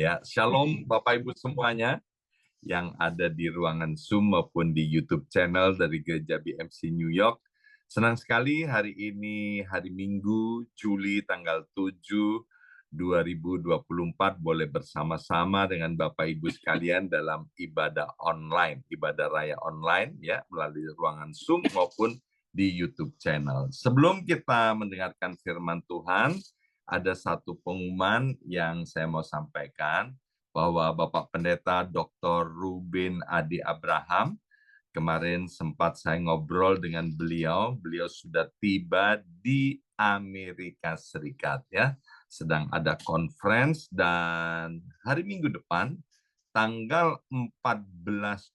Ya, Shalom Bapak Ibu semuanya yang ada di ruangan Zoom maupun di YouTube channel dari Gereja BMC New York. Senang sekali hari ini hari Minggu, Juli tanggal 7, 2024 boleh bersama-sama dengan Bapak Ibu sekalian dalam ibadah online, ibadah raya online ya melalui ruangan Zoom maupun di YouTube channel. Sebelum kita mendengarkan firman Tuhan, ada satu pengumuman yang saya mau sampaikan bahwa Bapak Pendeta Dr. Ruben Adi Abraham, kemarin sempat saya ngobrol dengan beliau sudah tiba di Amerika Serikat ya, sedang ada conference dan hari Minggu depan, tanggal 14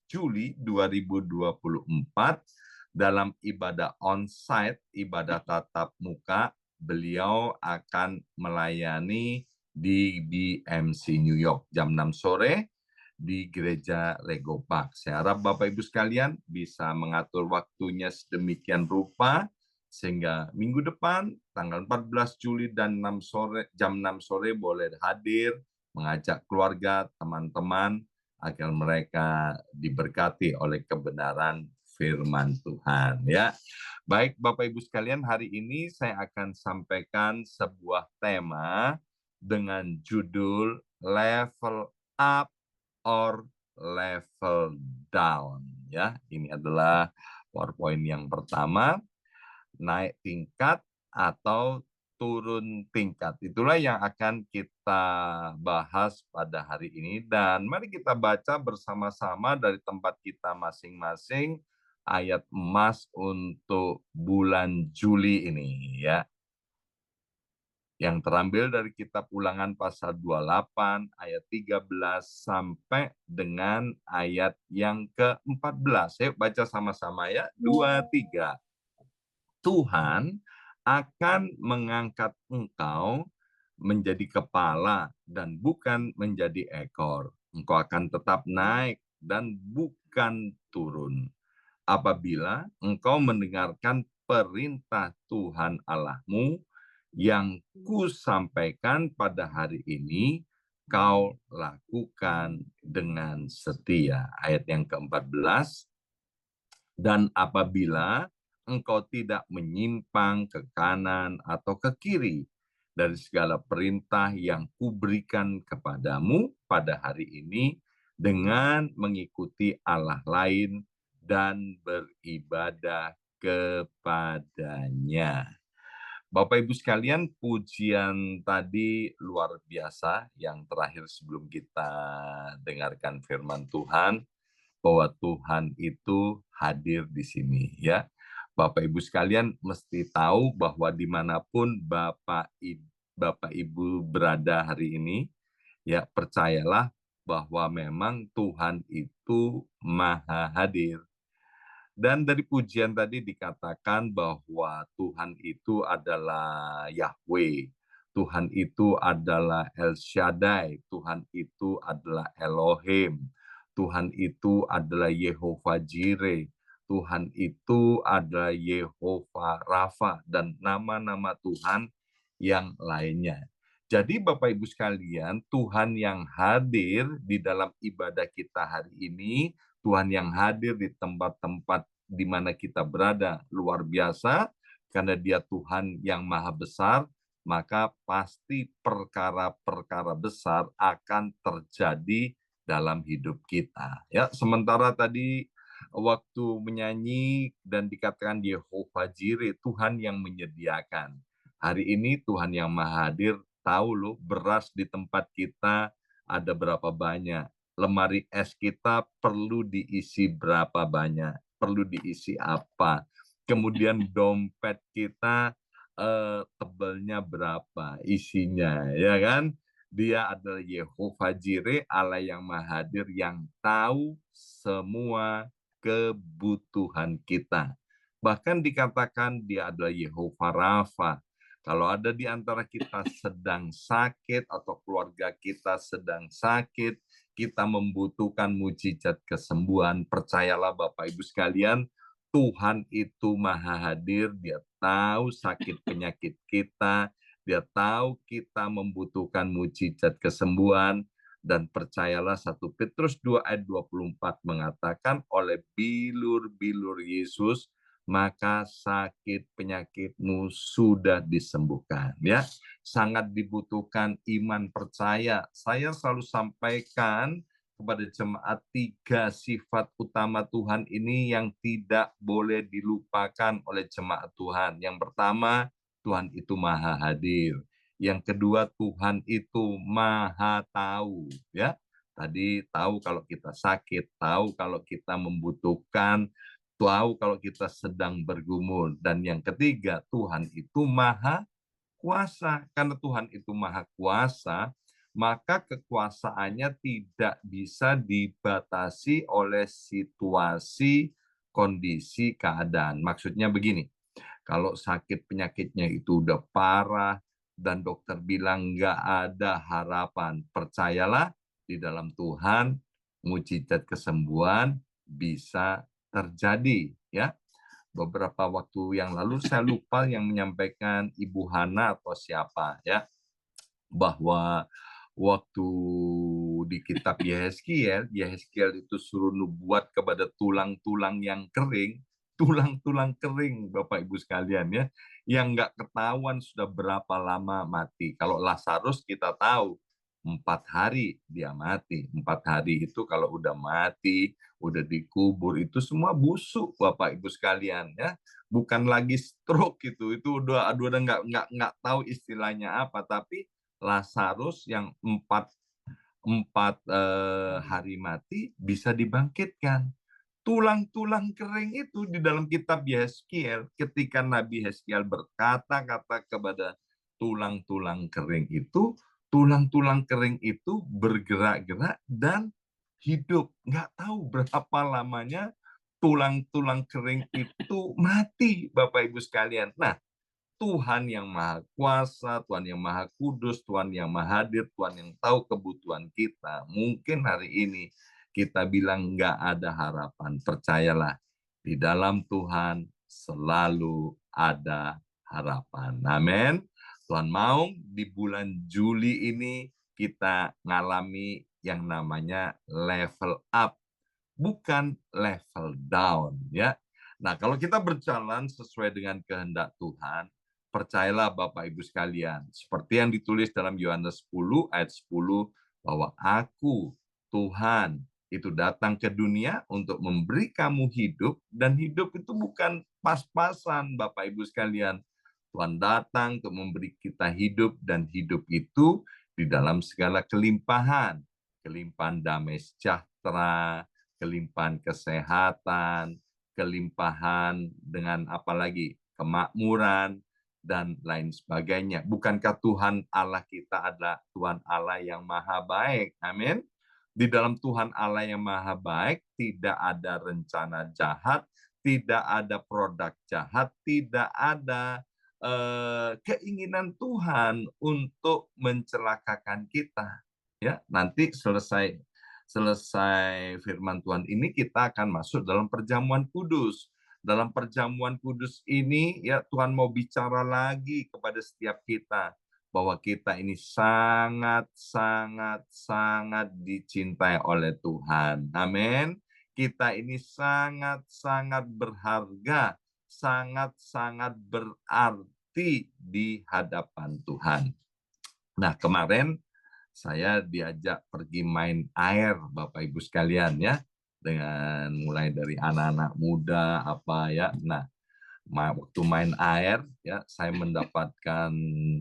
Juli 2024, dalam ibadah on-site, ibadah tatap muka, beliau akan melayani di BMC New York jam 6 sore di Gereja Lego Park. Saya harap Bapak Ibu sekalian bisa mengatur waktunya sedemikian rupa sehingga minggu depan tanggal 14 Juli dan 6 sore jam 6 sore boleh hadir mengajak keluarga, teman-teman agar mereka diberkati oleh kebenaran firman Tuhan ya. Baik Bapak Ibu sekalian, hari ini saya akan sampaikan sebuah tema dengan judul level up or level down ya. Ini adalah PowerPoint yang pertama, naik tingkat atau turun tingkat. Itulah yang akan kita bahas pada hari ini dan mari kita baca bersama-sama dari tempat kita masing-masing ayat emas untuk bulan Juli ini ya. Yang terambil dari kitab Ulangan pasal 28 ayat 13 sampai dengan ayat yang ke-14. Yuk baca sama-sama ya. 2, 3. Tuhan akan mengangkat engkau menjadi kepala dan bukan menjadi ekor. Engkau akan tetap naik dan bukan turun. Apabila engkau mendengarkan perintah Tuhan Allahmu yang kusampaikan pada hari ini, kau lakukan dengan setia. Ayat yang ke-14, dan apabila engkau tidak menyimpang ke kanan atau ke kiri dari segala perintah yang kuberikan kepadamu pada hari ini dengan mengikuti Allah lain dan beribadah kepadanya. Bapak Ibu sekalian, pujian tadi luar biasa yang terakhir sebelum kita dengarkan firman Tuhan, bahwa Tuhan itu hadir di sini ya. Bapak Ibu sekalian mesti tahu bahwa dimanapun Bapak Ibu berada hari ini, ya percayalah bahwa memang Tuhan itu maha hadir. Dan dari pujian tadi dikatakan bahwa Tuhan itu adalah Yahweh, Tuhan itu adalah El Shaddai, Tuhan itu adalah Elohim, Tuhan itu adalah Yehovah Jireh, Tuhan itu adalah Yehovah Rafa, dan nama-nama Tuhan yang lainnya. Jadi Bapak Ibu sekalian, Tuhan yang hadir di dalam ibadah kita hari ini, Tuhan yang hadir di tempat-tempat di mana kita berada luar biasa, karena Dia Tuhan yang maha besar, maka pasti perkara-perkara besar akan terjadi dalam hidup kita. Ya, sementara tadi waktu menyanyi dan dikatakan Yehovah Jireh, Tuhan yang menyediakan. Hari ini Tuhan yang maha hadir tahu loh beras di tempat kita ada berapa banyak. Lemari es kita perlu diisi berapa banyak, perlu diisi apa. Kemudian dompet kita tebalnya berapa isinya, ya kan? Dia adalah Yehovah Jireh, Allah yang maha hadir yang tahu semua kebutuhan kita. Bahkan dikatakan dia adalah Yehovah Rafa. Kalau ada di antara kita sedang sakit atau keluarga kita sedang sakit, kita membutuhkan mujizat kesembuhan, percayalah Bapak Ibu sekalian, Tuhan itu maha hadir, Dia tahu sakit penyakit kita, Dia tahu kita membutuhkan mujizat kesembuhan, Dan percayalah 1 Petrus 2 ayat 24 mengatakan oleh bilur-bilur Yesus maka sakit penyakitmu sudah disembuhkan. Ya, sangat dibutuhkan iman percaya. Saya selalu sampaikan kepada jemaat 3 sifat utama Tuhan ini yang tidak boleh dilupakan oleh jemaat Tuhan. Yang pertama, Tuhan itu maha hadir. Yang kedua, Tuhan itu maha tahu. Ya, tadi tahu kalau kita sakit, tahu kalau kita membutuhkan, tahu kalau kita sedang bergumul. Dan yang ketiga, Tuhan itu maha kuasa. Karena Tuhan itu maha kuasa, maka kekuasaannya tidak bisa dibatasi oleh situasi, kondisi, keadaan. Maksudnya begini, kalau sakit penyakitnya itu udah parah, dan dokter bilang nggak ada harapan, percayalah di dalam Tuhan, mujizat kesembuhan bisa terjadi. Ya, beberapa waktu yang lalu saya lupa yang menyampaikan Ibu Hana atau siapa ya, bahwa waktu di kitab Yehezkiel, Yehezkiel itu suruh nubuat kepada tulang-tulang yang kering, tulang-tulang kering Bapak Ibu sekalian ya, yang nggak ketahuan sudah berapa lama mati. Kalau Lazarus kita tahu 4 hari dia mati. 4 hari itu kalau udah mati, udah dikubur itu semua busuk Bapak Ibu sekalian ya. Bukan lagi stroke itu udah nggak tahu istilahnya apa, tapi Lazarus yang empat hari mati bisa dibangkitkan. Tulang-tulang kering itu di dalam kitab Yehezkiel, ketika Nabi Yehezkiel berkata-kata kepada tulang-tulang kering itu, tulang-tulang kering itu bergerak-gerak dan hidup. Nggak tahu berapa lamanya tulang-tulang kering itu mati, Bapak Ibu sekalian. Nah, Tuhan yang Maha Kuasa, Tuhan yang Maha Kudus, Tuhan yang Maha Hadir, Tuhan yang tahu kebutuhan kita. Mungkin hari ini kita bilang nggak ada harapan. Percayalah, di dalam Tuhan selalu ada harapan. Amin. Tuhan mau di bulan Juli ini kita ngalami yang namanya level up, bukan level down. Ya. Nah, kalau kita berjalan sesuai dengan kehendak Tuhan, percayalah Bapak Ibu sekalian, seperti yang ditulis dalam Yohanes 10 ayat 10, bahwa aku, Tuhan, itu datang ke dunia untuk memberi kamu hidup, dan hidup itu bukan pas-pasan Bapak Ibu sekalian. Tuhan datang untuk memberi kita hidup, dan hidup itu di dalam segala kelimpahan. Kelimpahan damai sejahtera, kelimpahan kesehatan, kelimpahan dengan apa lagi? Kemakmuran, dan lain sebagainya. Bukankah Tuhan Allah kita adalah Tuhan Allah yang maha baik? Amin. Di dalam Tuhan Allah yang maha baik, tidak ada rencana jahat, tidak ada produk jahat, tidak ada keinginan Tuhan untuk mencelakakan kita. Ya, nanti selesai firman Tuhan ini kita akan masuk dalam perjamuan kudus. Dalam perjamuan kudus ini ya Tuhan mau bicara lagi kepada setiap kita bahwa kita ini sangat sangat sangat dicintai oleh Tuhan. Amin. Kita ini sangat sangat berharga, sangat sangat berarti di hadapan Tuhan. Nah, kemarin saya diajak pergi main air, Bapak Ibu sekalian ya, dengan mulai dari anak-anak muda apa ya. Nah, waktu main air ya, saya mendapatkan,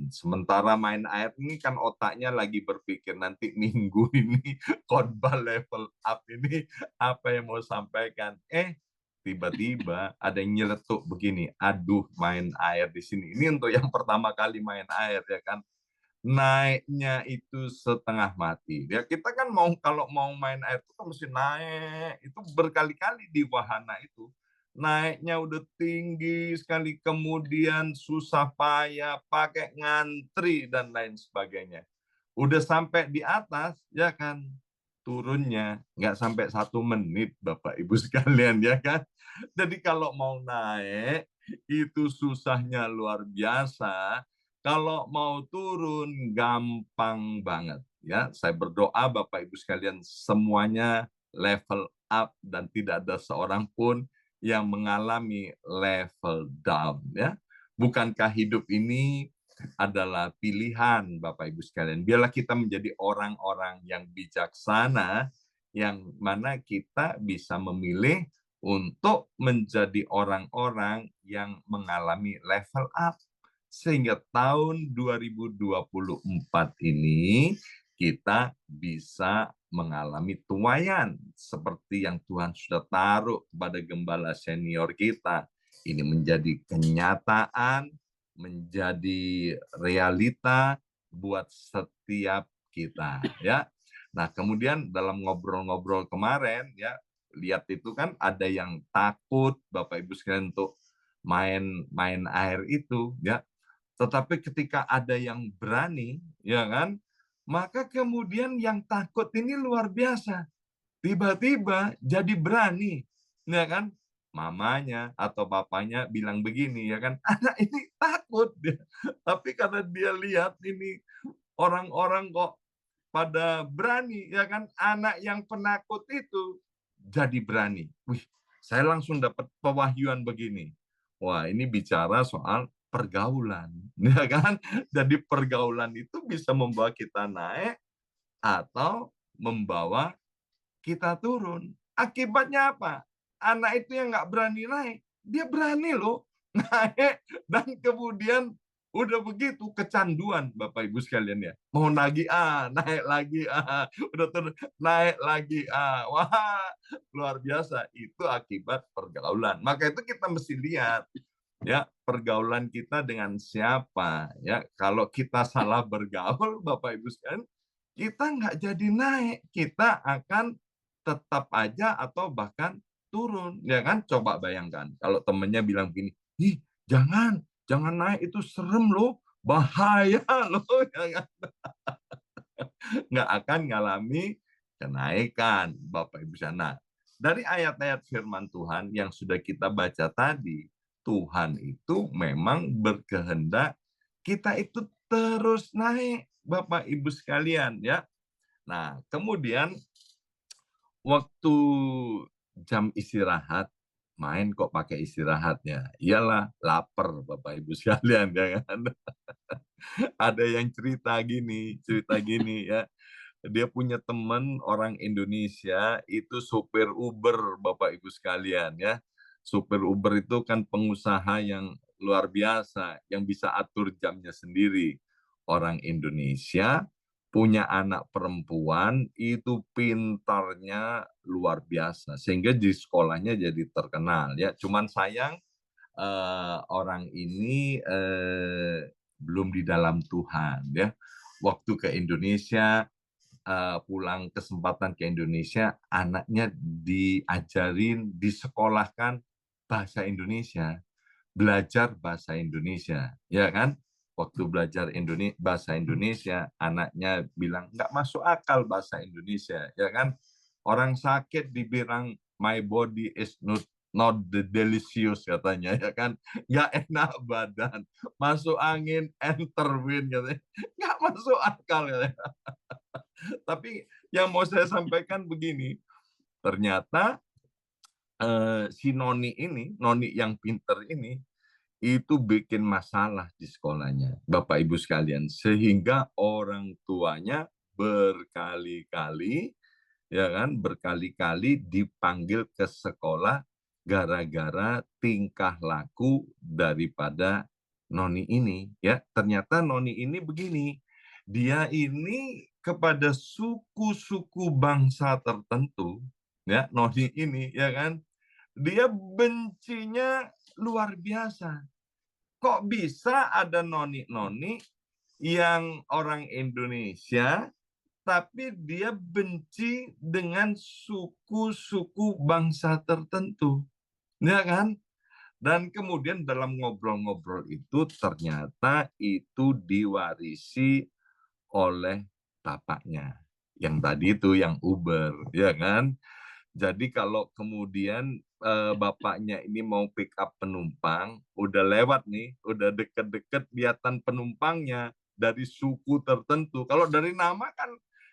sementara main air ini kan otaknya lagi berpikir nanti minggu ini khotbah level up ini apa yang mau sampaikan. Tiba-tiba ada yang nyeletuk begini, aduh main air di sini. Ini untuk yang pertama kali main air ya kan, naiknya itu setengah mati. Ya kita kan kalau mau main air itu kan mesti naik, itu berkali-kali di wahana itu. Naiknya udah tinggi sekali, kemudian susah payah, pakai ngantri dan lain sebagainya. Udah sampai di atas, ya kan, turunnya nggak sampai 1 menit, Bapak Ibu sekalian, ya kan. Jadi kalau mau naik, itu susahnya luar biasa. Kalau mau turun, gampang banget. Ya, saya berdoa Bapak Ibu sekalian semuanya level up dan tidak ada seorang pun yang mengalami level down ya. Bukankah hidup ini adalah pilihan Bapak Ibu sekalian. Biarlah kita menjadi orang-orang yang bijaksana yang mana kita bisa memilih untuk menjadi orang-orang yang mengalami level up sehingga tahun 2024 ini kita bisa mengalami tuaian seperti yang Tuhan sudah taruh kepada gembala senior kita. Ini menjadi kenyataan, menjadi realita buat setiap kita, ya. Nah, kemudian dalam ngobrol-ngobrol kemarin, ya, lihat itu kan ada yang takut, Bapak Ibu sekalian, untuk main air itu, ya. Tetapi ketika ada yang berani, ya kan, maka kemudian yang takut ini luar biasa. Tiba-tiba jadi berani, ya kan? Mamanya atau bapaknya bilang begini, ya kan? Anak ini takut, dia. Tapi karena dia lihat ini orang-orang kok pada berani, ya kan? Anak yang penakut itu jadi berani. Wih, saya langsung dapat pewahyuan begini. Wah, ini bicara soal pergaulan, ya kan? Jadi pergaulan itu bisa membawa kita naik atau membawa kita turun. Akibatnya apa? Anak itu yang nggak berani naik, dia berani loh naik dan kemudian udah begitu kecanduan Bapak Ibu sekalian ya. Mau nagih naik lagi udah turun naik lagi Wah, luar biasa. Itu akibat pergaulan. Maka itu kita mesti lihat ya pergaulan kita dengan siapa ya. Kalau kita salah bergaul Bapak Ibu sekalian, kita nggak jadi naik, kita akan tetap aja atau bahkan turun, ya kan? Coba bayangkan kalau temennya bilang begini, ih jangan naik itu serem loh, bahaya loh, ya kan? Nggak akan ngalami kenaikan, Bapak Ibu sana. Dari ayat-ayat firman Tuhan yang sudah kita baca tadi, Tuhan itu memang berkehendak kita itu terus naik, Bapak Ibu sekalian ya. Nah, kemudian waktu jam istirahat, main kok pakai istirahatnya. Iyalah, lapar Bapak Ibu sekalian, ya kan? Ada yang cerita gini ya. Dia punya teman orang Indonesia itu supir Uber, Bapak Ibu sekalian ya. Supir Uber itu kan pengusaha yang luar biasa, yang bisa atur jamnya sendiri. Orang Indonesia punya anak perempuan itu pintarnya luar biasa, sehingga di sekolahnya jadi terkenal ya. Cuman sayang orang ini belum di dalam Tuhan ya. Waktu ke Indonesia pulang kesempatan ke Indonesia, anaknya diajarin, disekolahkan bahasa Indonesia, belajar bahasa Indonesia, ya kan? Waktu belajar bahasa Indonesia, anaknya bilang nggak masuk akal bahasa Indonesia, ya kan? Orang sakit dibilang my body is not the delicious katanya, ya kan? Nggak enak badan, masuk angin, enter wind katanya, nggak masuk akal katanya. Tapi yang mau saya sampaikan begini, ternyata si Noni yang pinter ini, itu bikin masalah di sekolahnya, Bapak Ibu sekalian, sehingga orang tuanya berkali-kali, ya kan, berkali-kali dipanggil ke sekolah gara-gara tingkah laku daripada Noni ini. Ya, ternyata Noni ini begini, dia ini kepada suku-suku bangsa tertentu, ya, Noni ini, ya kan, dia bencinya luar biasa. Kok bisa ada noni-noni yang orang Indonesia, tapi dia benci dengan suku-suku bangsa tertentu, ya kan? Dan kemudian dalam ngobrol-ngobrol itu ternyata itu diwarisi oleh bapaknya. Yang tadi itu yang Uber, ya kan? Jadi kalau kemudian bapaknya ini mau pick up penumpang, udah lewat nih, udah deket-deket kelihatan penumpangnya dari suku tertentu. Kalau dari nama kan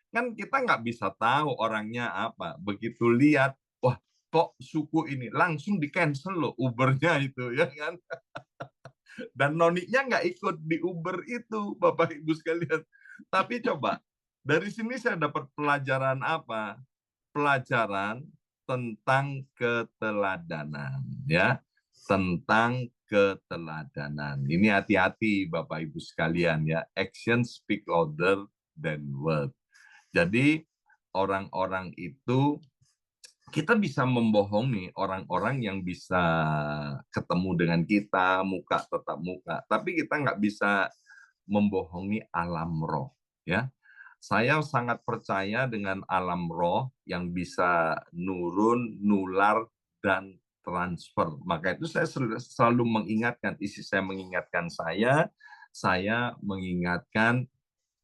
Kan kita nggak bisa tahu orangnya apa. Begitu lihat, wah kok suku ini, langsung di-cancel loh Ubernya itu, ya kan? Dan noninya nggak ikut di Uber itu, Bapak Ibu sekalian. Tapi coba, dari sini saya dapat pelajaran apa? Pelajaran tentang keteladanan, ya. Tentang keteladanan. Ini hati-hati Bapak Ibu sekalian ya. Action speak louder than word. Jadi orang-orang itu kita bisa membohongi orang-orang yang bisa ketemu dengan kita, muka tetap muka. Tapi kita nggak bisa membohongi alam roh. Ya, saya sangat percaya dengan alam roh yang bisa nurun, nular, dan transfer. Maka itu saya selalu mengingatkan, istri saya mengingatkan saya mengingatkan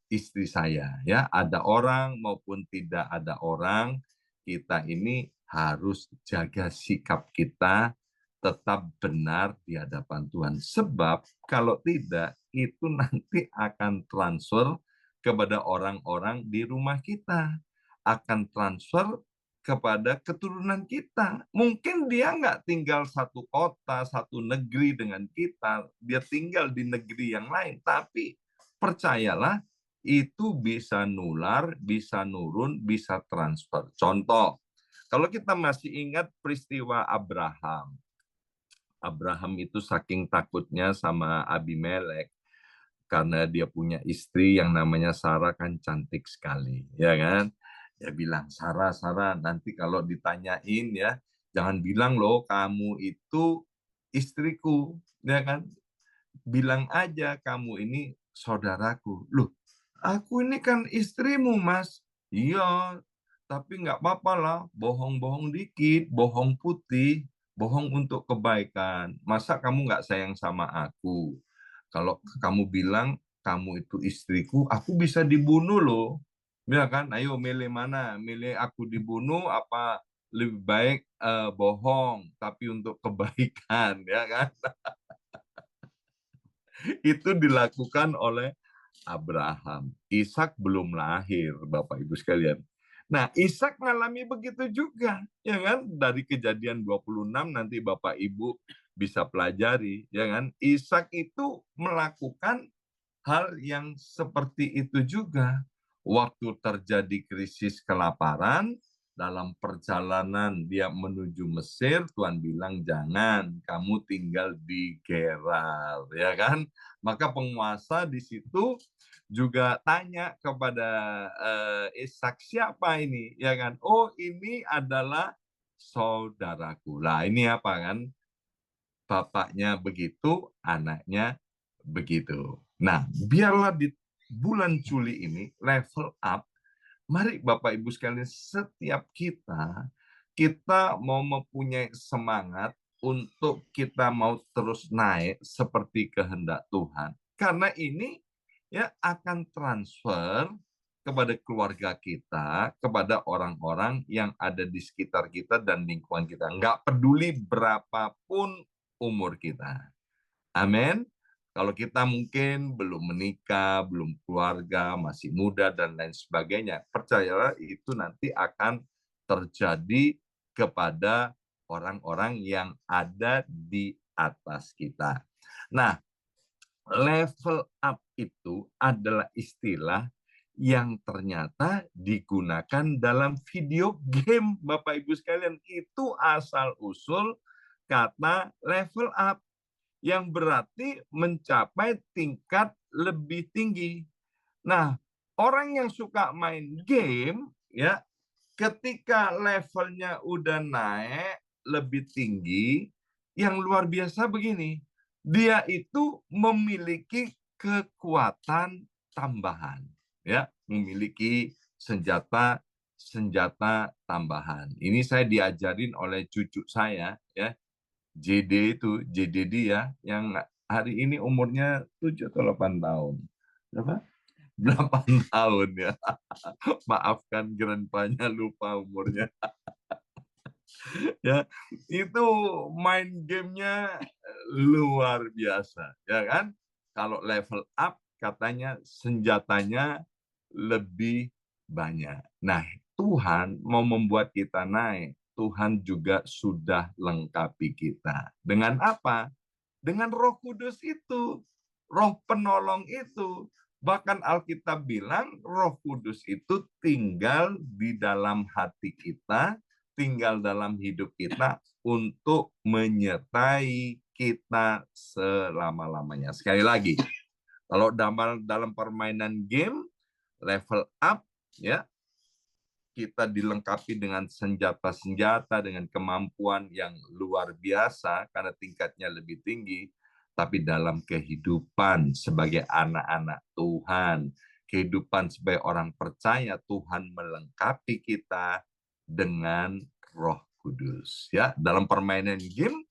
istri saya. Ya, ada orang maupun tidak ada orang, kita ini harus jaga sikap kita tetap benar di hadapan Tuhan. Sebab kalau tidak, itu nanti akan transfer kepada orang-orang di rumah kita. Akan transfer kepada keturunan kita. Mungkin dia nggak tinggal satu kota, satu negeri dengan kita. Dia tinggal di negeri yang lain. Tapi percayalah, itu bisa nular, bisa nurun, bisa transfer. Contoh, kalau kita masih ingat peristiwa Abraham. Abraham itu saking takutnya sama Abimelek karena dia punya istri yang namanya Sarah kan cantik sekali, ya kan? Dia bilang, Sarah, Sarah, nanti kalau ditanyain ya, jangan bilang loh kamu itu istriku, ya kan? Bilang aja kamu ini saudaraku. Loh, aku ini kan istrimu, Mas. Iya, tapi nggak apa-apa lah, bohong-bohong dikit, bohong putih, bohong untuk kebaikan. Masa kamu nggak sayang sama aku? Kalau kamu bilang kamu itu istriku, aku bisa dibunuh loh. Ya kan? Ayo milih mana? Milih aku dibunuh apa lebih baik bohong tapi untuk kebaikan, ya kan? Itu dilakukan oleh Abraham. Ishak belum lahir, Bapak Ibu sekalian. Nah, Ishak mengalami begitu juga, ya kan? Dari Kejadian 26 nanti Bapak Ibu bisa pelajari, ya kan? Ishak itu melakukan hal yang seperti itu juga. Waktu terjadi krisis kelaparan, dalam perjalanan dia menuju Mesir, Tuhan bilang, jangan, kamu tinggal di Gerar, ya kan? Maka penguasa di situ juga tanya kepada Ishak, siapa ini? Ya kan? Oh, ini adalah saudaraku. Lah, ini apa kan? Bapaknya begitu, anaknya begitu. Nah, biarlah di bulan Juli ini level up. Mari Bapak Ibu sekalian, setiap kita mau mempunyai semangat untuk kita mau terus naik seperti kehendak Tuhan. Karena ini ya akan transfer kepada keluarga kita, kepada orang-orang yang ada di sekitar kita dan lingkungan kita. Nggak peduli berapapun umur kita. Amin. Kalau kita mungkin belum menikah, belum keluarga, masih muda, dan lain sebagainya, percayalah itu nanti akan terjadi kepada orang-orang yang ada di atas kita. Nah, level up itu adalah istilah yang ternyata digunakan dalam video game, Bapak Ibu sekalian. Itu asal-usul kata level up, yang berarti mencapai tingkat lebih tinggi. Nah, orang yang suka main game, ya, ketika levelnya udah naik lebih tinggi, yang luar biasa begini, dia itu memiliki kekuatan tambahan, ya, memiliki senjata tambahan. Ini saya diajarin oleh cucu saya, ya, JD itu, JD dia yang hari ini umurnya 7 atau 8 tahun. Berapa? 8 tahun ya. Maafkan grandpa-nya lupa umurnya. Ya, itu main gamenya luar biasa, ya kan? Kalau level up katanya senjatanya lebih banyak. Nah, Tuhan mau membuat kita naik. Tuhan juga sudah lengkapi kita. Dengan apa? Dengan Roh Kudus itu. Roh penolong itu. Bahkan Alkitab bilang Roh Kudus itu tinggal di dalam hati kita, tinggal dalam hidup kita untuk menyertai kita selama-lamanya. Sekali lagi, kalau dalam permainan game, level up, ya, kita dilengkapi dengan senjata-senjata, dengan kemampuan yang luar biasa karena tingkatnya lebih tinggi. Tapi dalam kehidupan sebagai anak-anak Tuhan, kehidupan sebagai orang percaya, Tuhan melengkapi kita dengan Roh Kudus. Ya, dalam permainan game,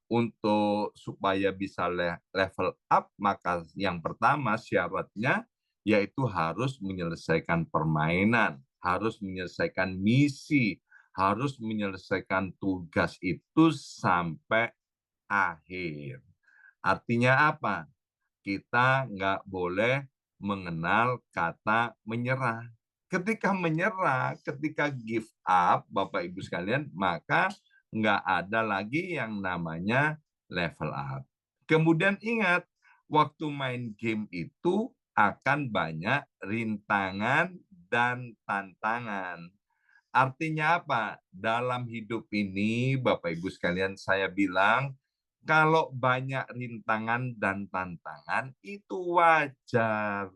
untuk supaya bisa level up, maka yang pertama syaratnya yaitu harus menyelesaikan permainan, harus menyelesaikan misi, harus menyelesaikan tugas itu sampai akhir. Artinya apa? Kita nggak boleh mengenal kata menyerah. Ketika menyerah, ketika give up, Bapak Ibu sekalian, maka nggak ada lagi yang namanya level up. Kemudian ingat, waktu main game itu akan banyak rintangan dan tantangan. Artinya apa? Dalam hidup ini, Bapak Ibu sekalian, saya bilang, kalau banyak rintangan dan tantangan, itu wajar.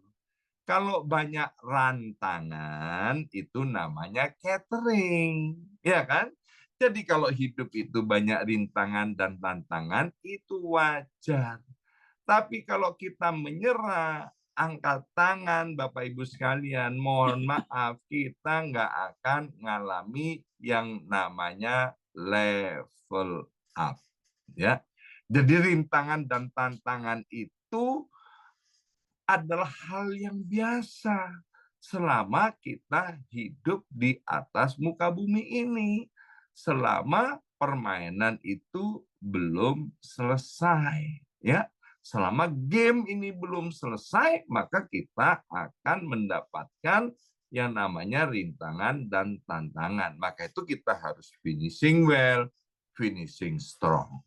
Kalau banyak rantangan, itu namanya catering. Ya kan? Jadi kalau hidup itu banyak rintangan dan tantangan, itu wajar. Tapi kalau kita menyerah, angkat tangan Bapak Ibu sekalian, mohon maaf, kita nggak akan mengalami yang namanya level up. Ya, jadi rintangan dan tantangan itu adalah hal yang biasa selama kita hidup di atas muka bumi ini. Selama permainan itu belum selesai, ya. Selama game ini belum selesai, maka kita akan mendapatkan yang namanya rintangan dan tantangan. Maka itu kita harus finishing well, finishing strong.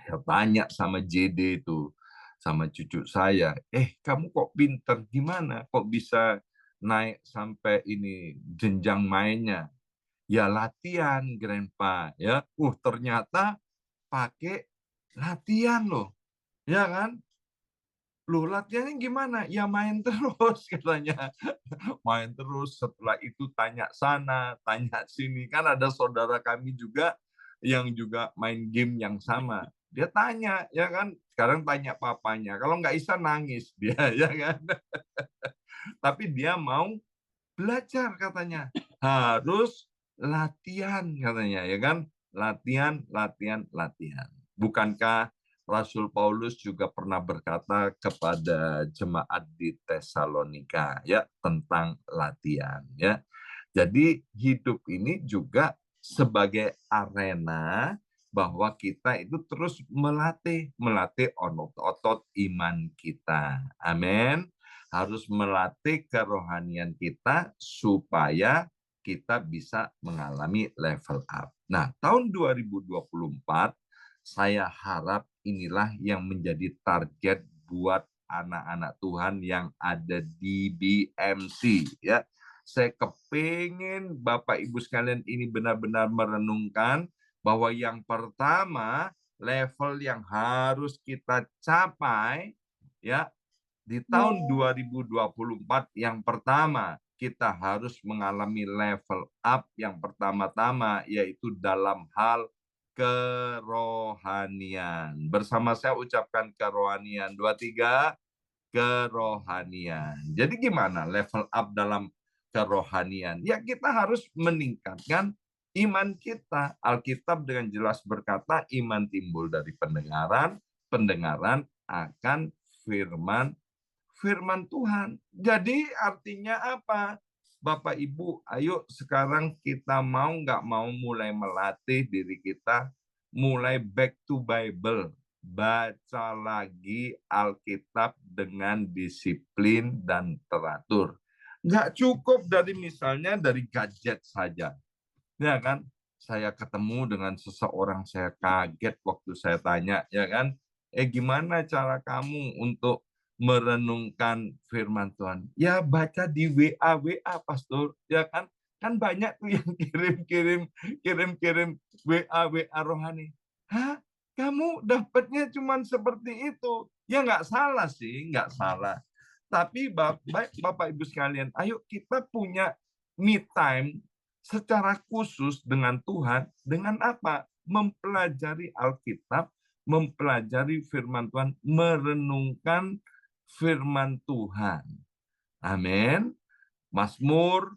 Saya tanya sama JD itu, sama cucu saya, kamu kok pinter, gimana kok bisa naik sampai ini jenjang mainnya? Ya latihan, Grandpa. Ya, ternyata pakai latihan loh, ya kan? Loh, latihannya gimana? Ya main terus katanya. Main terus, setelah itu tanya sana, tanya sini. Kan ada saudara kami juga yang juga main game yang sama. Dia tanya, ya kan? Sekarang tanya papanya. Kalau nggak bisa nangis dia, ya kan? Tapi dia mau belajar katanya. Harus latihan katanya, ya kan? Latihan, latihan, latihan. Bukankah Rasul Paulus juga pernah berkata kepada jemaat di Tesalonika ya tentang latihan ya. Jadi hidup ini juga sebagai arena bahwa kita itu terus melatih otot iman kita. Amin. Harus melatih kerohanian kita supaya kita bisa mengalami level up. Nah, tahun 2024 saya harap inilah yang menjadi target buat anak-anak Tuhan yang ada di BMC ya. Saya kepingin Bapak Ibu sekalian ini benar-benar merenungkan bahwa yang pertama level yang harus kita capai ya di tahun 2024 yang pertama kita harus mengalami level up yang pertama-tama yaitu dalam hal kerohanian. Bersama saya ucapkan kerohanian. 2, 3, kerohanian. Jadi gimana level up dalam kerohanian? Ya kita harus meningkatkan iman kita. Alkitab dengan jelas berkata iman timbul dari pendengaran, pendengaran akan firman Tuhan. Jadi artinya apa? Bapak Ibu, ayo sekarang kita mau nggak mau mulai melatih diri kita, mulai back to Bible. Baca lagi Alkitab dengan disiplin dan teratur. Nggak cukup dari misalnya dari gadget saja. Ya kan? Saya ketemu dengan seseorang, saya kaget waktu saya tanya, ya kan? Gimana cara kamu untuk merenungkan firman Tuhan? Ya baca di WA, Pastor, ya kan? Kan banyak tuh yang kirim-kirim WA rohani. Hah? Kamu dapatnya cuma seperti itu? Ya nggak salah sih, nggak salah. Tapi Bapak Ibu sekalian, ayo kita punya me time secara khusus dengan Tuhan, dengan apa? Mempelajari Alkitab, mempelajari firman Tuhan, merenungkan firman Tuhan. Amin. Mazmur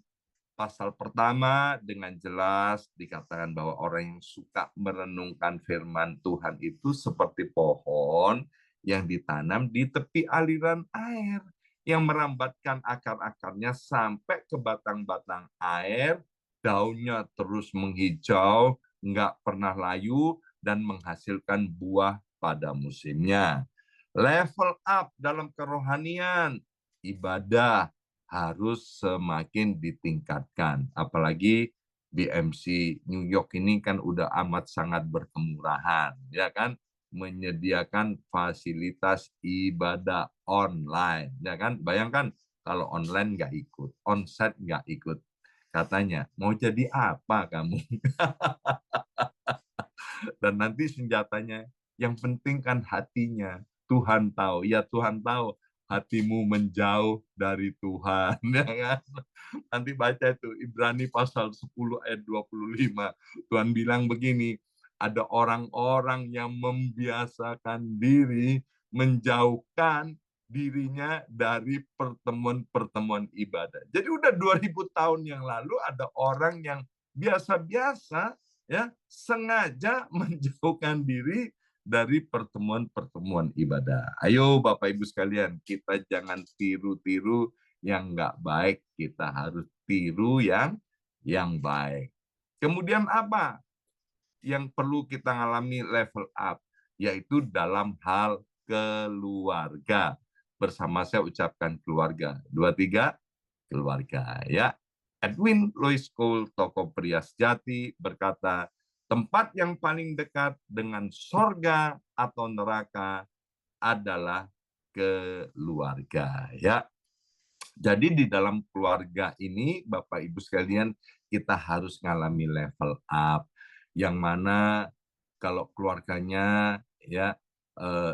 pasal pertama dengan jelas dikatakan bahwa orang yang suka merenungkan firman Tuhan itu seperti pohon yang ditanam di tepi aliran air, yang merambatkan akar-akarnya sampai ke batang-batang air, daunnya terus menghijau, nggak pernah layu, dan menghasilkan buah pada musimnya. Level up dalam kerohanian, ibadah harus semakin ditingkatkan. Apalagi BMC New York ini kan udah amat sangat berkemurahan, ya kan? Menyediakan fasilitas ibadah online, ya kan? Bayangkan kalau online nggak ikut, onsite nggak ikut. Katanya, mau jadi apa kamu? Dan nanti senjatanya, yang penting kan hatinya. Tuhan tahu, ya Tuhan tahu hatimu menjauh dari Tuhan. Ya kan? Nanti baca itu Ibrani pasal 10 ayat 25. Tuhan bilang begini, ada orang-orang yang membiasakan diri menjauhkan dirinya dari pertemuan-pertemuan ibadah. Jadi udah 2000 tahun yang lalu ada orang yang biasa-biasa ya sengaja menjauhkan diri dari pertemuan-pertemuan ibadah. Ayo Bapak Ibu sekalian, kita jangan tiru-tiru yang nggak baik, kita harus tiru yang baik. Kemudian apa yang perlu kita alami level up? Yaitu dalam hal keluarga. Bersama saya ucapkan keluarga. 2, 3, keluarga. Ya. Edwin Louis Cole, tokoh pria sejati, berkata, tempat yang paling dekat dengan sorga atau neraka adalah keluarga. Ya, jadi di dalam keluarga ini, Bapak Ibu sekalian, kita harus ngalami level up, yang mana kalau keluarganya ya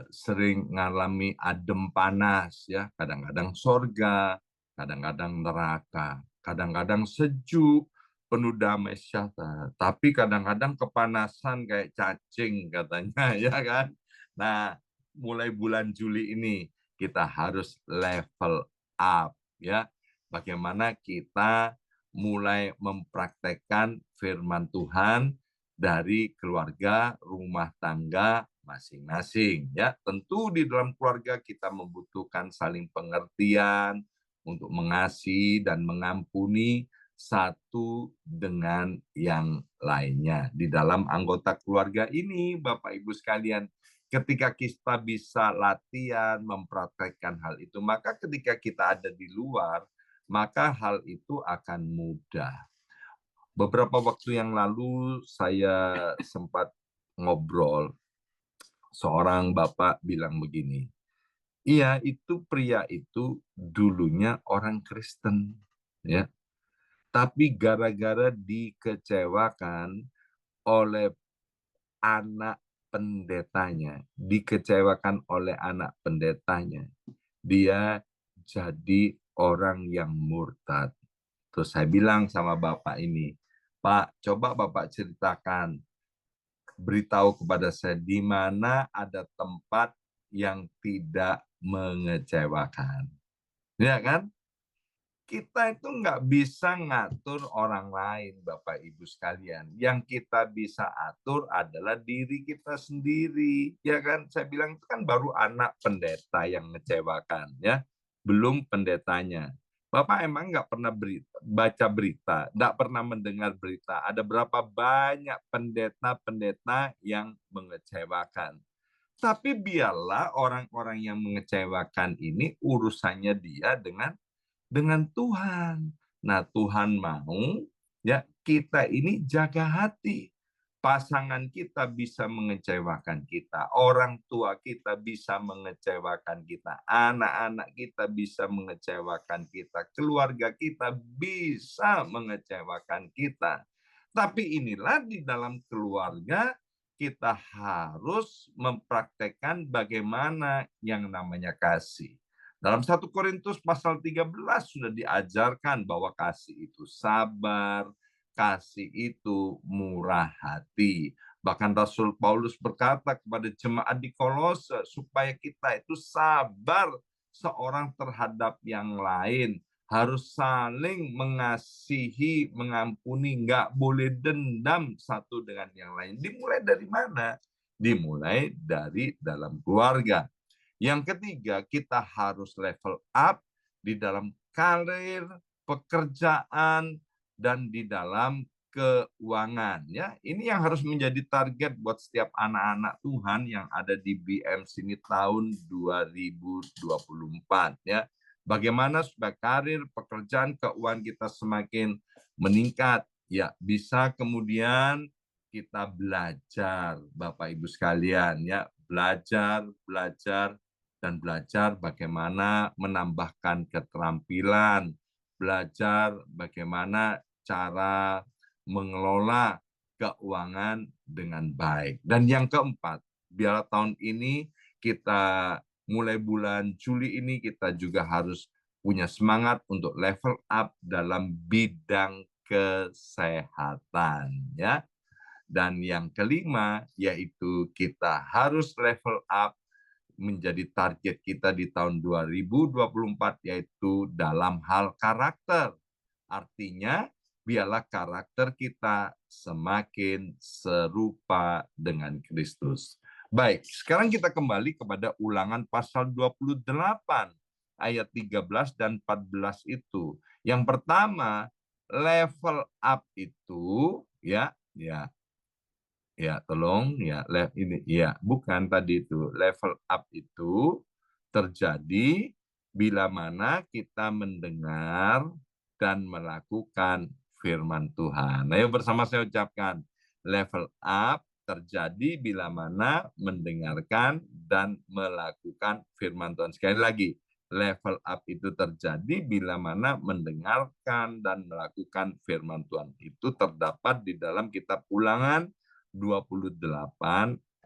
sering ngalami adem panas, ya kadang-kadang sorga, kadang-kadang neraka, kadang-kadang sejuk, penuh damai sejahtera, tapi kadang-kadang kepanasan kayak cacing katanya, ya kan? Nah, mulai bulan Juli ini kita harus level up, ya. Bagaimana kita mulai mempraktekkan firman Tuhan dari keluarga, rumah tangga masing-masing, ya. Tentu di dalam keluarga kita membutuhkan saling pengertian untuk mengasihi dan mengampuni satu dengan yang lainnya. Di dalam anggota keluarga ini, Bapak Ibu sekalian, ketika kita bisa latihan mempraktekkan hal itu, maka ketika kita ada di luar, maka hal itu akan mudah. Beberapa waktu yang lalu saya sempat ngobrol, seorang bapak bilang begini, iya itu pria itu dulunya orang Kristen, ya, tapi gara-gara dikecewakan oleh anak pendetanya, dikecewakan oleh anak pendetanya, dia jadi orang yang murtad. Terus saya bilang sama bapak ini, Pak, coba bapak ceritakan, beritahu kepada saya di mana ada tempat yang tidak mengecewakan. Ya kan? Kita itu nggak bisa ngatur orang lain, Bapak Ibu sekalian. Yang kita bisa atur adalah diri kita sendiri, ya kan? Saya bilang itu kan baru anak pendeta yang ngecewakan, ya, belum pendetanya. Bapak emang nggak pernah baca berita, nggak pernah mendengar berita. Ada berapa banyak pendeta-pendeta yang mengecewakan. Tapi biarlah orang-orang yang mengecewakan ini urusannya dia dengan dengan Tuhan. Nah, Tuhan mau ya kita ini jaga hati. Pasangan kita bisa mengecewakan kita, orang tua kita bisa mengecewakan kita, anak-anak kita bisa mengecewakan kita, keluarga kita bisa mengecewakan kita. Tapi inilah di dalam keluarga kita harus mempraktekkan bagaimana yang namanya kasih. Dalam 1 Korintus pasal 13 sudah diajarkan bahwa kasih itu sabar, kasih itu murah hati. Bahkan Rasul Paulus berkata kepada jemaat di Kolose supaya kita itu sabar seorang terhadap yang lain. Harus saling mengasihi, mengampuni, nggak boleh dendam satu dengan yang lain. Dimulai dari mana? Dimulai dari dalam keluarga. Yang ketiga, kita harus level up di dalam karir, pekerjaan, dan di dalam keuangan. Ya, ini yang harus menjadi target buat setiap anak-anak Tuhan yang ada di BMC ini tahun 2024. Ya, bagaimana supaya karir, pekerjaan, keuangan kita semakin meningkat. Ya, bisa kemudian kita belajar, Bapak Ibu sekalian, ya, belajar, dan belajar bagaimana menambahkan keterampilan, belajar bagaimana cara mengelola keuangan dengan baik. Dan yang keempat, biar tahun ini kita mulai bulan Juli ini kita juga harus punya semangat untuk level up dalam bidang kesehatan, ya. Dan yang kelima yaitu kita harus level up menjadi target kita di tahun 2024 yaitu dalam hal karakter. Artinya, biarlah karakter kita semakin serupa dengan Kristus. Baik, sekarang kita kembali kepada Ulangan pasal 28 ayat 13 dan 14 itu. Yang pertama, level up itu tolong ini bukan tadi itu. Level up itu terjadi bila mana kita mendengar dan melakukan firman Tuhan. Ayo bersama saya ucapkan, level up terjadi bila mana mendengarkan dan melakukan firman Tuhan. Sekali lagi, level up itu terjadi bila mana mendengarkan dan melakukan firman Tuhan. Itu terdapat di dalam kitab Ulangan 28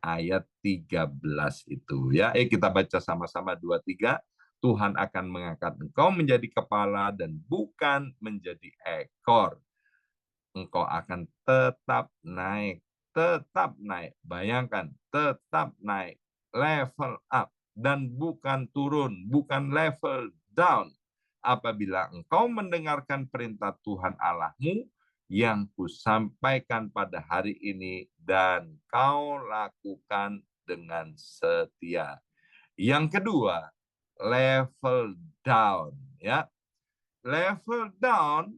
ayat 13 itu, ya. Kita baca sama-sama 23. Tuhan akan mengangkat engkau menjadi kepala dan bukan menjadi ekor. Engkau akan tetap naik. Bayangkan, tetap naik, level up, dan bukan turun, bukan level down. Apabila engkau mendengarkan perintah Tuhan Allahmu yang kusampaikan pada hari ini dan kau lakukan dengan setia. Yang kedua, level down, ya. Level down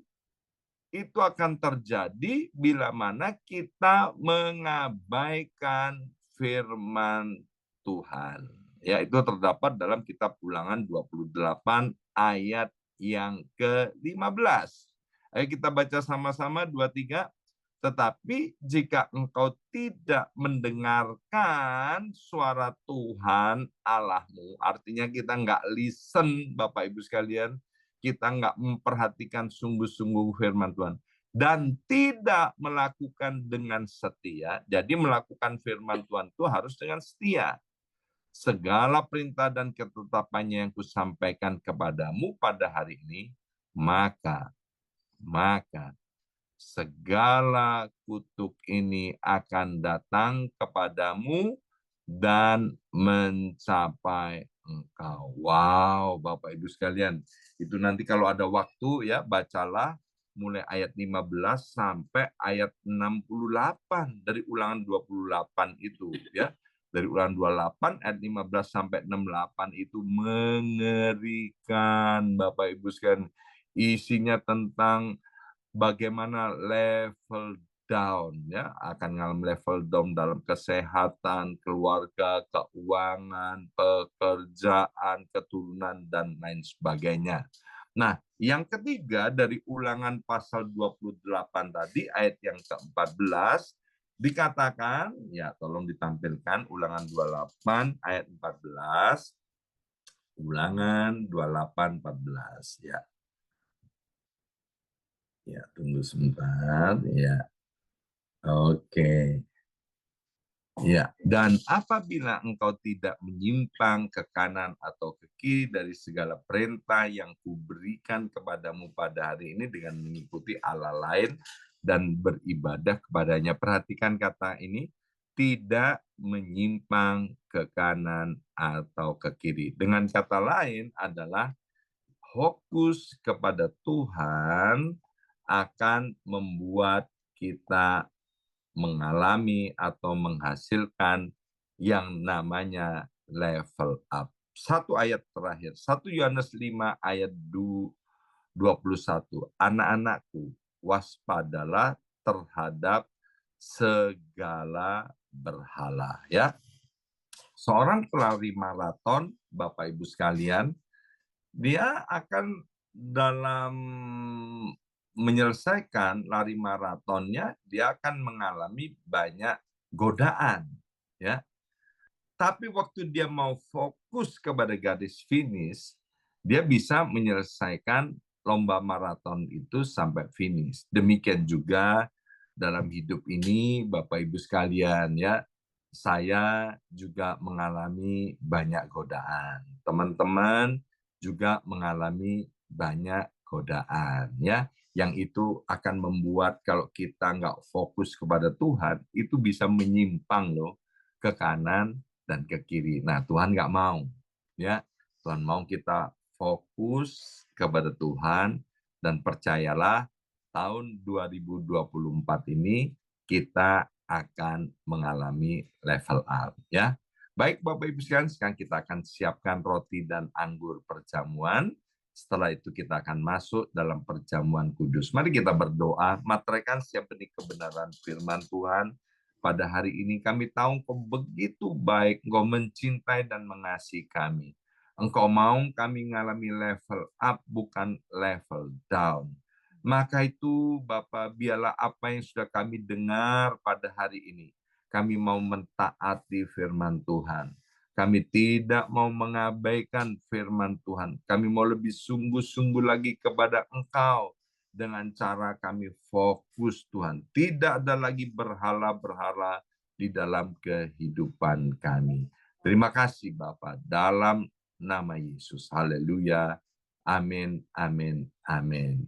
itu akan terjadi bila mana kita mengabaikan firman Tuhan. Ya, itu terdapat dalam kitab Ulangan 28 ayat yang ke-15. Ayo kita baca sama-sama 23. Tetapi jika engkau tidak mendengarkan suara Tuhan Allahmu, artinya kita nggak listen, Bapak Ibu sekalian, kita nggak memperhatikan sungguh-sungguh firman Tuhan, dan tidak melakukan dengan setia. Jadi melakukan firman Tuhan itu harus dengan setia. Segala perintah dan ketetapannya yang kusampaikan kepadamu pada hari ini, maka segala kutuk ini akan datang kepadamu dan mencapai engkau. Wow, Bapak Ibu sekalian. Itu nanti kalau ada waktu ya, bacalah mulai ayat 15 sampai ayat 68 dari Ulangan 28 itu ya. Dari Ulangan 28 ayat 15 sampai 68 itu mengerikan, Bapak Ibu sekalian. Isinya tentang bagaimana level down, ya, akan mengalami level down dalam kesehatan, keluarga, keuangan, pekerjaan, keturunan, dan lain sebagainya. Nah, yang ketiga dari Ulangan pasal 28 tadi ayat yang ke-14 dikatakan, ya tolong ditampilkan Ulangan 28 ayat 14, Ulangan 28 14 ya. Ya, tunggu sebentar ya. Oke. Ya, dan apabila engkau tidak menyimpang ke kanan atau ke kiri dari segala perintah yang kuberikan kepadamu pada hari ini dengan mengikuti Allah lain dan beribadah kepadanya. Perhatikan kata ini, tidak menyimpang ke kanan atau ke kiri. Dengan kata lain adalah fokus kepada Tuhan akan membuat kita mengalami atau menghasilkan yang namanya level up. Satu ayat terakhir, 1 Yohanes 5 ayat 21. Anak-anakku, waspadalah terhadap segala berhala. Ya, seorang pelari maraton, Bapak Ibu sekalian, dia akan dalam menyelesaikan lari maratonnya, dia akan mengalami banyak godaan, ya. Tapi waktu dia mau fokus kepada garis finish, dia bisa menyelesaikan lomba maraton itu sampai finish. Demikian juga dalam hidup ini, Bapak Ibu sekalian, ya, saya juga mengalami banyak godaan. Teman-teman juga mengalami banyak godaan, ya, yang itu akan membuat kalau kita nggak fokus kepada Tuhan, itu bisa menyimpang loh ke kanan dan ke kiri. Nah, Tuhan nggak mau, ya. Tuhan mau kita fokus kepada Tuhan dan percayalah tahun 2024 ini kita akan mengalami level up, ya. Baik Bapak Ibu sekalian, sekarang kita akan siapkan roti dan anggur perjamuan. Setelah itu kita akan masuk dalam perjamuan kudus. Mari kita berdoa, materaikan setiap benih kebenaran firman Tuhan. Pada hari ini kami tahu Engkau begitu baik, Engkau mencintai dan mengasihi kami. Engkau mau kami mengalami level up, bukan level down. Maka itu Bapak, biarlah apa yang sudah kami dengar pada hari ini, kami mau mentaati firman Tuhan. Kami tidak mau mengabaikan firman Tuhan. Kami mau lebih sungguh-sungguh lagi kepada Engkau dengan cara kami fokus Tuhan. Tidak ada lagi berhala-berhala di dalam kehidupan kami. Terima kasih Bapak, dalam nama Yesus. Haleluya. Amin, amin, amin.